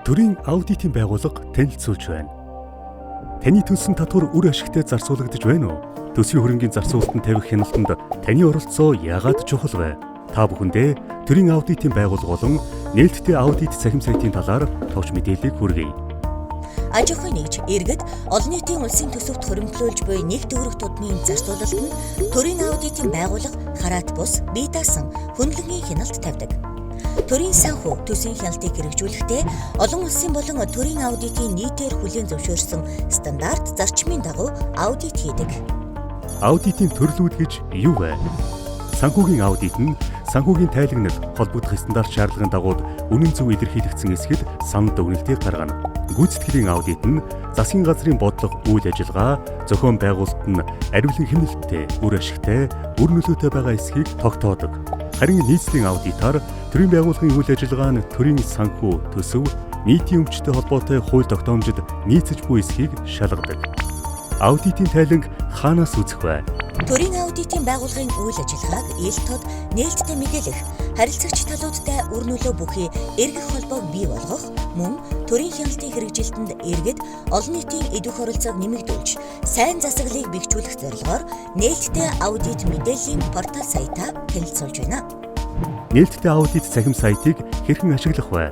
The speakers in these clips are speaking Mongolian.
Төрийн аудитын байгууллага танилцуулж байна. Таны төлсөн татвар үр ашигтай зарцуулагдаж байна уу? Төсвийн хөрөнгийн зарцуулалтанд тавих хяналтанд таны оролцоо яагаад чухал вэ? Та бүхэндээ төрийн аудитын байгууллага болон нээлттэй аудит цахим сайтын талаар товч мэдээллийг хүргэе. Аж ахуйн нэгж, иргэд олон нийтийн улсын төсөвт хөрөнгөлүүлж буй нэг төгрөг тутмын зарцуулалт нь төрийн аудитын байгууллага хараат бус бие даасан хөндлөнгийн хяналт тавьдаг. Төрийн санхүү төсвийн хяналтыг хэрэгжүүлэхдээ олон улсын болон төрийн аудитын нийтээр хүлээн зөвшөөрсөн стандарт зарчмын дагуу аудит хийдэг. Аудитын төрлүүд гэж юу вэ? Санхүүгийн аудит нь санхүүгийн тайлагнал холбогдох стандарт шаардлагын дагуу үнэн зөв илэрхийлэгдсэн эсэхд санал дүгнэлтийг гаргана. Гүйцэтгэлийн аудит нь засгийн газрын бодлого, үйл ажиллагаа, зохион байгуулалт нь ариун хяналттай, үр ашигтай, үр нөлөөтэй байгаа эсхийг тогтоодог. Харин нийслэлийн аудитаар төрийн байгууллагын үйл ажиллагаа нь төрийн санхүү, төсөв, нийтийн өмчтэй холбоотой хууль тогтоомжид нийцэж буй эсхийг шалгадаг. Аудитын тайланг хаанаас үзэх вэ? Төрийн аудитын байгууллагын үйл ажиллагааг ил тод нээлттэй мэдээлэх, харилцагч талуудтай үр нөлөө бүхий эргэх холбоог бий болгох, мөн төрийн хяналтын хэрэгжилтэнд иргэд олон нийтийн эдвэх оролцоог нэмэгдүүлж, сайн засаглалыг бэхжүүлэх зорилгоор нээлттэй аудит мэдээллийн портал сайтаа танилцуулж байна. Нээлттэй аудит цахим сайтыг хэрхэн ашиглах вэ?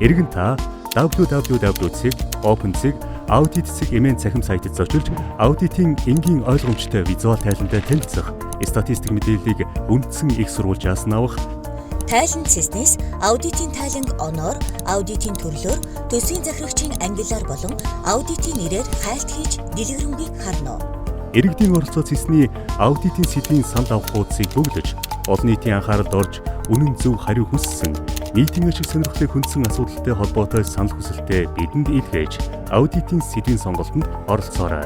Иргэн та www.open.audit.emn цахим сайтад зочилж аудитын энгийн ойлгомжтой визуал тайлантай танилцах, статистик мэдээллийг үндсэн их сурвалжаас авах, тайлан цэснээс аудитын тайланг оноор, аудитын төрлөөр, төсвийн захирагчийн ангиллаар болон аудитын нэрээр хайлт хийж дэлгэрэнгийг харна. Иргэдийн оролцоо цэсний аудитын сэдвийн санал авах хуудсыг бөглөж, олон нийтийн анхааралд орж үнэн зөв хариу хүссэн, нийтийн ашиг сонирхлыг хүндсэн асуудалтай холбоотой санал хүсэлтэд бидэнд илгээж, аудитын сэдвийн сонголтод оролцоорой.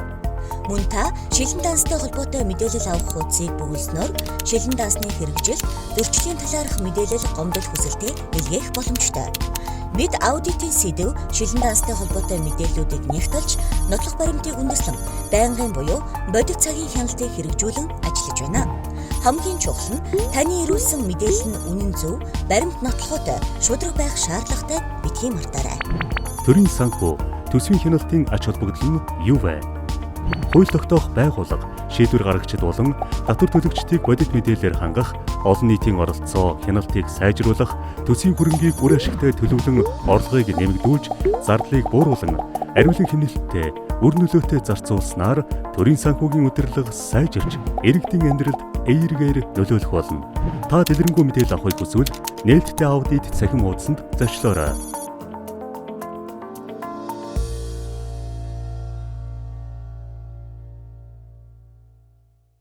Мөн та шилэн данстай холбоотой мэдээлэл авах хуудсыг бөглөснөөр шилэн дансны хэрэгжилт, зөрчлийн талаарх мэдээлэл гомдол хүсэлтийг илгээх боломжтой. Бид аудитын сэдэв, шилэн данстай холбоотой мэдээллүүдийг нягтлж, нотлох баримтыг үндэслэн, байнгын буюу бодит цагийн хяналтыг хэрэгжүүлэн ажиллаж байна. Хамгийн чухал нь таны ирүүлсэн мэдээлэл нь үнэн зөв, баримт нотлохотой, шударга байх шаардлагатай битгий мартаарай. Төрийн санхүү, төсвийн хяналтын ач холбогдол нь юу вэ? Хууль тогтоох байгууллага, шийдвэр гаргагчид болон татвар төлөгчдийг бодит мэдээлэлээр хангах, олон нийтийн оролцоо, хяналтыг сайжруулах, төсвийн хөрөнгийг үр ашигтай төлөвлөн орлогыг нэмэгдүүлж, зардлыг бууруулан, ариун хяналттай, үр нөлөөтэй зарцуулснаар төрийн санхүүгийн удирдлага сайжирч, иргэдийн амьдралд эергээр нөлөөлөх болно. Та дэлгэрэнгүй мэдээлэл авахыг хүсвэл нээлттэй аудит цахим хуудсанд зочлоорой.